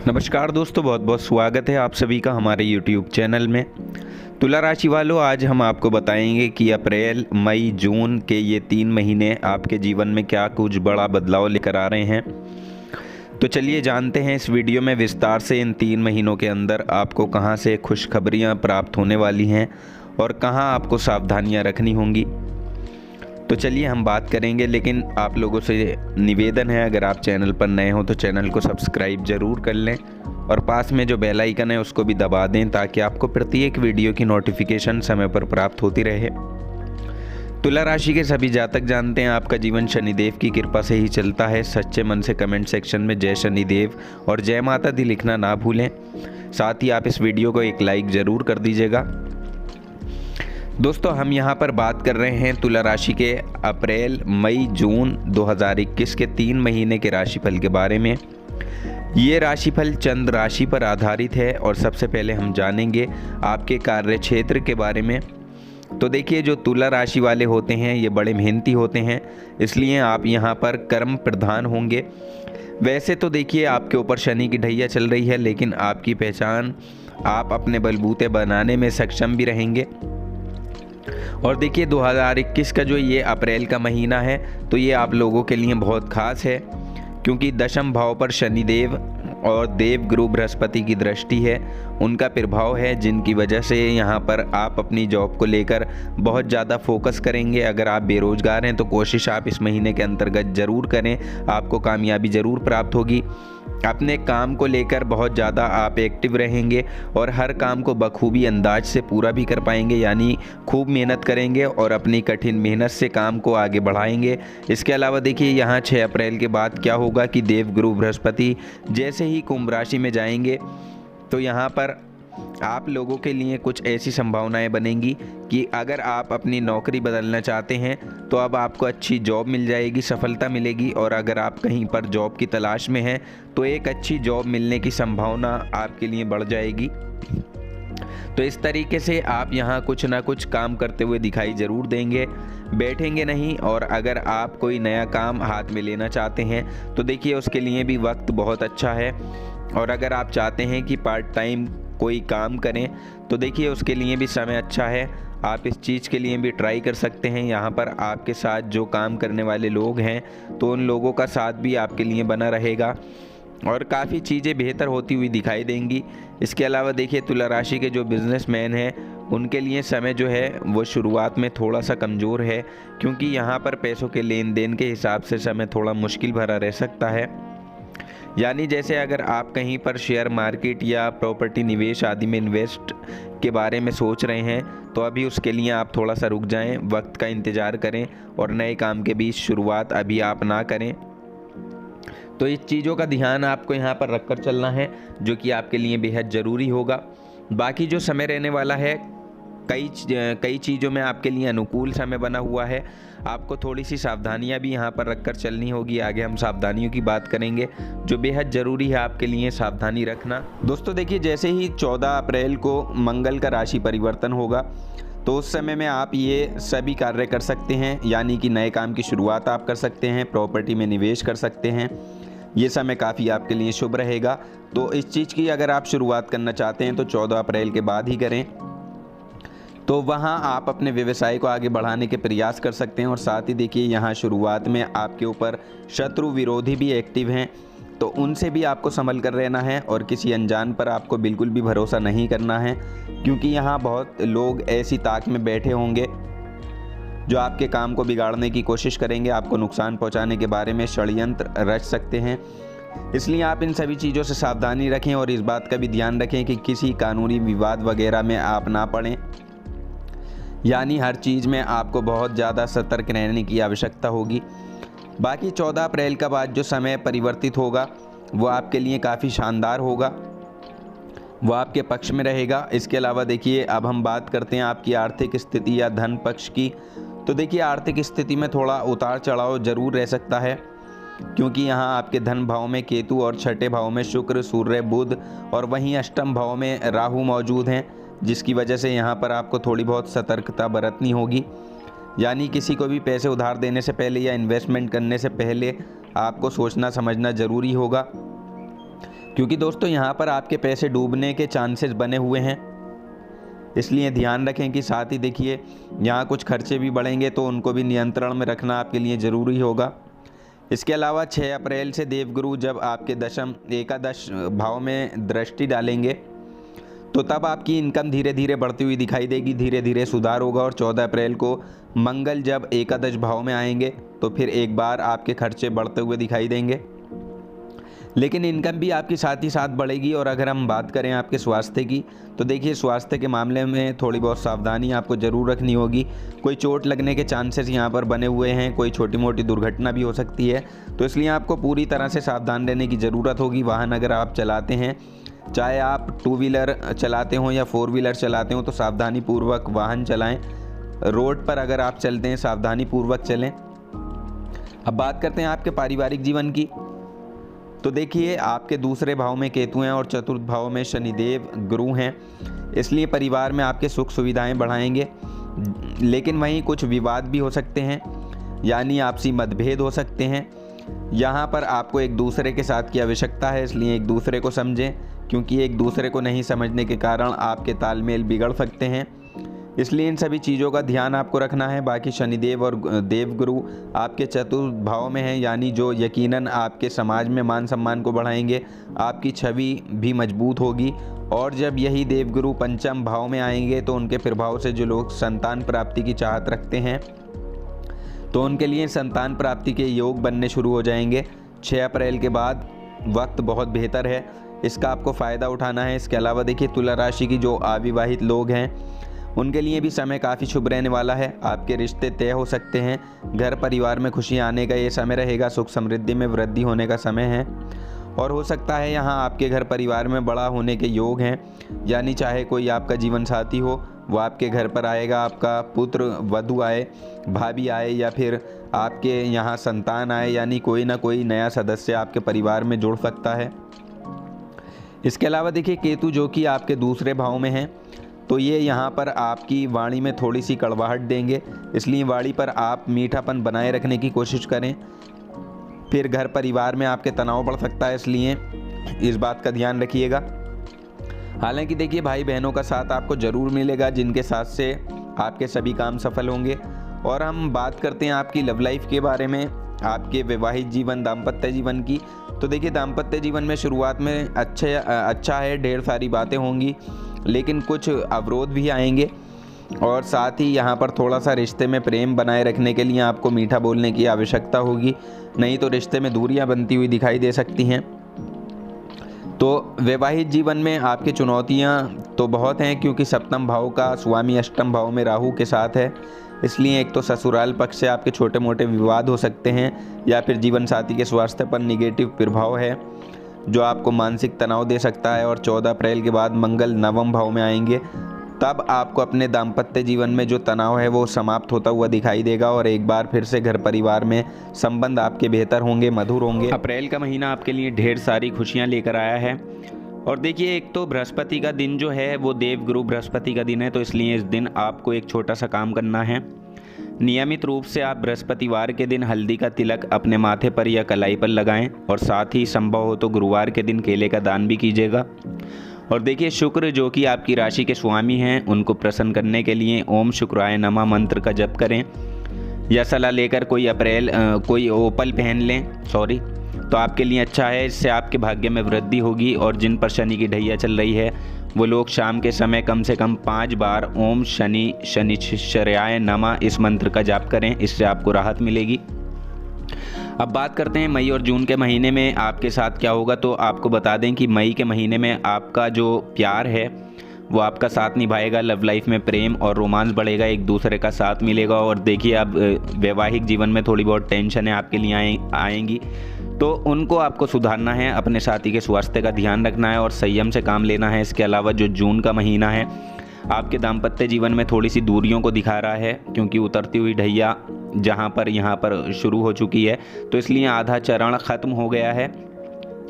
नमस्कार दोस्तों, बहुत बहुत स्वागत है आप सभी का हमारे YouTube चैनल में। तुला राशि वालों, आज हम आपको बताएंगे कि अप्रैल, मई, जून के ये 3 महीने आपके जीवन में क्या कुछ बड़ा बदलाव लेकर आ रहे हैं। तो चलिए जानते हैं इस वीडियो में विस्तार से इन 3 महीनों के अंदर आपको कहां से खुशखबरियां प्राप्त होने वाली हैं और कहां आपको सावधानियां रखनी होंगी। तो चलिए हम बात करेंगे, लेकिन आप लोगों से निवेदन है, अगर आप चैनल पर नए हो तो चैनल को सब्सक्राइब ज़रूर कर लें और पास में जो बेल आइकन है उसको भी दबा दें ताकि आपको प्रत्येक वीडियो की नोटिफिकेशन समय पर प्राप्त होती रहे। तुला राशि के सभी जातक जानते हैं आपका जीवन शनिदेव की कृपा से ही चलता है। सच्चे मन से कमेंट सेक्शन में जय शनिदेव और जय माता दी लिखना ना भूलें। साथ ही आप इस वीडियो को एक लाइक ज़रूर कर दीजिएगा। दोस्तों, हम यहाँ पर बात कर रहे हैं तुला राशि के अप्रैल, मई, जून 2021 के 3 महीने के राशिफल के बारे में। ये राशिफल चंद्र राशि पर आधारित है और सबसे पहले हम जानेंगे आपके कार्य क्षेत्र के बारे में। तो देखिए, जो तुला राशि वाले होते हैं ये बड़े मेहनती होते हैं, इसलिए आप यहाँ पर कर्म प्रधान होंगे। वैसे तो देखिए आपके ऊपर शनि की ढैया चल रही है, लेकिन आपकी पहचान आप अपने बलबूते बनाने में सक्षम भी रहेंगे। और देखिए 2021 का जो ये अप्रैल का महीना है तो ये आप लोगों के लिए बहुत खास है, क्योंकि दशम भाव पर शनिदेव और देव गुरु बृहस्पति की दृष्टि है, उनका प्रभाव है, जिनकी वजह से यहाँ पर आप अपनी जॉब को लेकर बहुत ज़्यादा फोकस करेंगे। अगर आप बेरोजगार हैं तो कोशिश आप इस महीने के अंतर्गत ज़रूर करें, आपको कामयाबी ज़रूर प्राप्त होगी। अपने काम को लेकर बहुत ज़्यादा आप एक्टिव रहेंगे और हर काम को बखूबी अंदाज से पूरा भी कर पाएंगे, यानी खूब मेहनत करेंगे और अपनी कठिन मेहनत से काम को आगे बढ़ाएंगे। इसके अलावा देखिए यहाँ 6 अप्रैल के बाद क्या होगा कि देव गुरु बृहस्पति जैसे ही कुंभ राशि में जाएंगे तो यहाँ पर आप लोगों के लिए कुछ ऐसी संभावनाएं बनेंगी कि अगर आप अपनी नौकरी बदलना चाहते हैं तो अब आपको अच्छी जॉब मिल जाएगी, सफलता मिलेगी। और अगर आप कहीं पर जॉब की तलाश में हैं तो एक अच्छी जॉब मिलने की संभावना आपके लिए बढ़ जाएगी। तो इस तरीके से आप यहाँ कुछ ना कुछ काम करते हुए दिखाई ज़रूर देंगे, बैठेंगे नहीं। और अगर आप कोई नया काम हाथ में लेना चाहते हैं तो देखिए उसके लिए भी वक्त बहुत अच्छा है। और अगर आप चाहते हैं कि पार्ट टाइम कोई काम करें तो देखिए उसके लिए भी समय अच्छा है, आप इस चीज़ के लिए भी ट्राई कर सकते हैं। यहाँ पर आपके साथ जो काम करने वाले लोग हैं तो उन लोगों का साथ भी आपके लिए बना रहेगा और काफ़ी चीज़ें बेहतर होती हुई दिखाई देंगी। इसके अलावा देखिए तुला राशि के जो बिजनेसमैन हैं उनके लिए समय जो है वो शुरुआत में थोड़ा सा कमज़ोर है, क्योंकि यहाँ पर पैसों के लेन देन के हिसाब से समय थोड़ा मुश्किल भरा रह सकता है। यानी जैसे अगर आप कहीं पर शेयर मार्केट या प्रॉपर्टी निवेश आदि में इन्वेस्ट के बारे में सोच रहे हैं तो अभी उसके लिए आप थोड़ा सा रुक जाएं, वक्त का इंतज़ार करें और नए काम के बीच शुरुआत अभी आप ना करें। तो इस चीज़ों का ध्यान आपको यहाँ पर रखकर चलना है, जो कि आपके लिए बेहद ज़रूरी होगा। बाकी जो समय रहने वाला है कई चीज़ों में आपके लिए अनुकूल समय बना हुआ है। आपको थोड़ी सी सावधानियां भी यहाँ पर रखकर चलनी होगी। आगे हम सावधानियों की बात करेंगे जो बेहद ज़रूरी है आपके लिए सावधानी रखना। दोस्तों देखिए, जैसे ही 14 अप्रैल को मंगल का राशि परिवर्तन होगा तो उस समय में आप ये सभी कार्य कर सकते हैं, यानी कि नए काम की शुरुआत आप कर सकते हैं, प्रॉपर्टी में निवेश कर सकते हैं। ये समय काफ़ी आपके लिए शुभ रहेगा। तो इस चीज़ की अगर आप शुरुआत करना चाहते हैं तो 14 अप्रैल के बाद ही करें, तो वहाँ आप अपने व्यवसाय को आगे बढ़ाने के प्रयास कर सकते हैं। और साथ ही देखिए यहाँ शुरुआत में आपके ऊपर शत्रु विरोधी भी एक्टिव हैं, तो उनसे भी आपको संभल कर रहना है और किसी अनजान पर आपको बिल्कुल भी भरोसा नहीं करना है, क्योंकि यहाँ बहुत लोग ऐसी ताक में बैठे होंगे जो आपके काम को बिगाड़ने की कोशिश करेंगे, आपको नुकसान पहुँचाने के बारे में षड्यंत्र रच सकते हैं। इसलिए आप इन सभी चीज़ों से सावधानी रखें और इस बात का भी ध्यान रखें कि किसी कानूनी विवाद वगैरह में आप ना पड़ें। यानी हर चीज़ में आपको बहुत ज़्यादा सतर्क रहने की आवश्यकता होगी। बाकी 14 अप्रैल का बाद जो समय परिवर्तित होगा वो आपके लिए काफ़ी शानदार होगा, वो आपके पक्ष में रहेगा। इसके अलावा देखिए अब हम बात करते हैं आपकी आर्थिक स्थिति या धन पक्ष की। तो देखिए आर्थिक स्थिति में थोड़ा उतार चढ़ाव जरूर रह सकता है, क्योंकि यहाँ आपके धन भाव में केतु और छठे भाव में शुक्र, सूर्य, बुध और वहीं अष्टम भाव में राहु मौजूद हैं, जिसकी वजह से यहाँ पर आपको थोड़ी बहुत सतर्कता बरतनी होगी। यानी किसी को भी पैसे उधार देने से पहले या इन्वेस्टमेंट करने से पहले आपको सोचना समझना ज़रूरी होगा। क्योंकि दोस्तों यहाँ पर आपके पैसे डूबने के चांसेस बने हुए हैं, इसलिए ध्यान रखें कि साथ ही देखिए यहाँ कुछ खर्चे भी बढ़ेंगे तो उनको भी नियंत्रण में रखना आपके लिए ज़रूरी होगा। इसके अलावा 6 अप्रैल से देवगुरु जब आपके दशम एकादश भाव में दृष्टि डालेंगे तो तब आपकी इनकम धीरे धीरे बढ़ती हुई दिखाई देगी, धीरे धीरे सुधार होगा। और 14 अप्रैल को मंगल जब एकादश भाव में आएंगे तो फिर एक बार आपके खर्चे बढ़ते हुए दिखाई देंगे, लेकिन इनकम भी आपकी साथ ही साथ बढ़ेगी। और अगर हम बात करें आपके स्वास्थ्य की तो देखिए स्वास्थ्य के मामले में थोड़ी बहुत सावधानी आपको ज़रूर रखनी होगी। कोई चोट लगने के चांसेस यहाँ पर बने हुए हैं, कोई छोटी मोटी दुर्घटना भी हो सकती है, तो इसलिए आपको पूरी तरह से सावधान रहने की ज़रूरत होगी। वाहन अगर आप चलाते हैं, चाहे आप 2 व्हीलर चलाते हो या 4 व्हीलर चलाते हो, तो सावधानी पूर्वक वाहन चलाएं। रोड पर अगर आप चलते हैं सावधानी पूर्वक चलें। अब बात करते हैं आपके पारिवारिक जीवन की, तो देखिए आपके दूसरे भाव में केतु हैं और चतुर्थ भाव में शनिदेव गुरु हैं, इसलिए परिवार में आपके सुख सुविधाएं बढ़ाएंगे। लेकिन वहीं कुछ विवाद भी हो सकते हैं, यानी आपसी मतभेद हो सकते हैं। यहाँ पर आपको एक दूसरे के साथ की आवश्यकता है, इसलिए एक दूसरे को समझें, क्योंकि एक दूसरे को नहीं समझने के कारण आपके तालमेल बिगड़ सकते हैं, इसलिए इन सभी चीज़ों का ध्यान आपको रखना है। बाकी शनिदेव और देवगुरु आपके चतुर्थ भाव में हैं, यानी जो यकीनन आपके समाज में मान सम्मान को बढ़ाएंगे, आपकी छवि भी मजबूत होगी। और जब यही देवगुरु पंचम भाव में आएंगे तो उनके प्रभाव से जो लोग संतान प्राप्ति की चाहत रखते हैं तो उनके लिए संतान प्राप्ति के योग बनने शुरू हो जाएंगे। 6 अप्रैल के बाद वक्त बहुत बेहतर है, इसका आपको फ़ायदा उठाना है। इसके अलावा देखिए तुला राशि की जो अविवाहित लोग हैं उनके लिए भी समय काफ़ी शुभ रहने वाला है। आपके रिश्ते तय हो सकते हैं, घर परिवार में खुशियाँ आने का ये समय रहेगा, सुख समृद्धि में वृद्धि होने का समय है। और हो सकता है यहाँ आपके घर परिवार में बड़ा होने के योग हैं, यानी चाहे कोई आपका जीवन साथी हो वो आपके घर पर आएगा, आपका पुत्र वधु आए, भाभी आए, या फिर आपके यहाँ संतान आए, यानी कोई ना कोई नया सदस्य आपके परिवार में जुड़ सकता है। इसके अलावा देखिए केतु जो कि आपके दूसरे भाव में हैं, तो ये यहाँ पर आपकी वाणी में थोड़ी सी कड़वाहट देंगे, इसलिए वाणी पर आप मीठापन बनाए रखने की कोशिश करें। फिर घर परिवार में आपके तनाव बढ़ सकता है, इसलिए इस बात का ध्यान रखिएगा। हालांकि देखिए भाई बहनों का साथ आपको ज़रूर मिलेगा, जिनके साथ से आपके सभी काम सफल होंगे। और हम बात करते हैं आपकी लव लाइफ के बारे में, आपके वैवाहिक जीवन, दाम्पत्य जीवन की। तो देखिए दाम्पत्य जीवन में शुरुआत में अच्छा है, ढेर सारी बातें होंगी, लेकिन कुछ अवरोध भी आएंगे। और साथ ही यहाँ पर थोड़ा सा रिश्ते में प्रेम बनाए रखने के लिए आपको मीठा बोलने की आवश्यकता होगी, नहीं तो रिश्ते में दूरियां बनती हुई दिखाई दे सकती हैं। तो वैवाहिक जीवन में आपकी चुनौतियां तो बहुत हैं, क्योंकि सप्तम भाव का स्वामी अष्टम भाव में राहु के साथ है, इसलिए एक तो ससुराल पक्ष से आपके छोटे मोटे विवाद हो सकते हैं, या फिर जीवन साथी के स्वास्थ्य पर निगेटिव प्रभाव है जो आपको मानसिक तनाव दे सकता है। और 14 अप्रैल के बाद मंगल नवम भाव में आएंगे, तब आपको अपने दाम्पत्य जीवन में जो तनाव है वो समाप्त होता हुआ दिखाई देगा, और एक बार फिर से घर परिवार में संबंध आपके बेहतर होंगे, मधुर होंगे। अप्रैल का महीना आपके लिए ढेर सारी खुशियां लेकर आया है। और देखिए एक तो बृहस्पति का दिन जो है वो देवगुरु बृहस्पति का दिन है, तो इसलिए इस दिन आपको एक छोटा सा काम करना है। नियमित रूप से आप बृहस्पतिवार के दिन हल्दी का तिलक अपने माथे पर या कलाई पर लगाएं, और साथ ही संभव हो तो गुरुवार के दिन केले का दान भी कीजिएगा। और देखिए शुक्र जो कि आपकी राशि के स्वामी हैं, उनको प्रसन्न करने के लिए ओम शुक्राय नमः मंत्र का जप करें, या सलाह लेकर कोई ओपल पहन लें, तो आपके लिए अच्छा है। इससे आपके भाग्य में वृद्धि होगी। और जिन पर शनि की ढैया चल रही है वो लोग शाम के समय कम से कम 5 बार ओम शनिश्चर्याय नमः इस मंत्र का जाप करें, इससे आपको राहत मिलेगी। अब बात करते हैं मई और जून के महीने में आपके साथ क्या होगा। तो आपको बता दें कि मई के महीने में आपका जो प्यार है वो आपका साथ निभाएगा, लव लाइफ में प्रेम और रोमांस बढ़ेगा, एक दूसरे का साथ मिलेगा। और देखिए अब वैवाहिक जीवन में थोड़ी बहुत टेंशन है आपके लिए आएंगी, तो उनको आपको सुधारना है, अपने साथी के स्वास्थ्य का ध्यान रखना है और संयम से काम लेना है। इसके अलावा जो जून का महीना है आपके दाम्पत्य जीवन में थोड़ी सी दूरियों को दिखा रहा है, क्योंकि उतरती हुई ढैया यहाँ पर शुरू हो चुकी है, तो इसलिए आधा चरण ख़त्म हो गया है।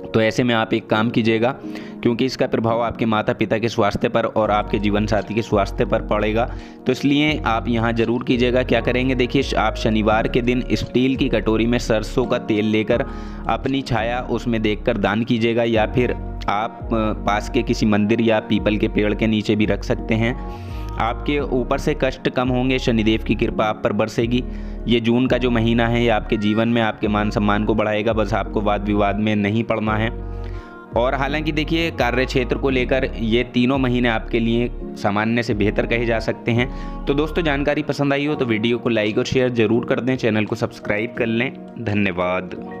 तो ऐसे में आप एक काम कीजिएगा क्योंकि इसका प्रभाव आपके माता पिता के स्वास्थ्य पर और आपके जीवन साथी के स्वास्थ्य पर पड़ेगा। तो इसलिए आप यहाँ ज़रूर कीजिएगा। क्या करेंगे, देखिए आप शनिवार के दिन स्टील की कटोरी में सरसों का तेल लेकर अपनी छाया उसमें देखकर दान कीजिएगा, या फिर आप पास के किसी मंदिर या पीपल के पेड़ के नीचे भी रख सकते हैं। आपके ऊपर से कष्ट कम होंगे, शनिदेव की कृपा आप पर बरसेगी। ये जून का जो महीना है ये आपके जीवन में आपके मान सम्मान को बढ़ाएगा, बस आपको वाद विवाद में नहीं पड़ना है। और हालांकि देखिए कार्य क्षेत्र को लेकर ये तीनों महीने आपके लिए सामान्य से बेहतर कहे जा सकते हैं। तो दोस्तों जानकारी पसंद आई हो तो वीडियो को लाइक और शेयर ज़रूर कर दें, चैनल को सब्सक्राइब कर लें। धन्यवाद।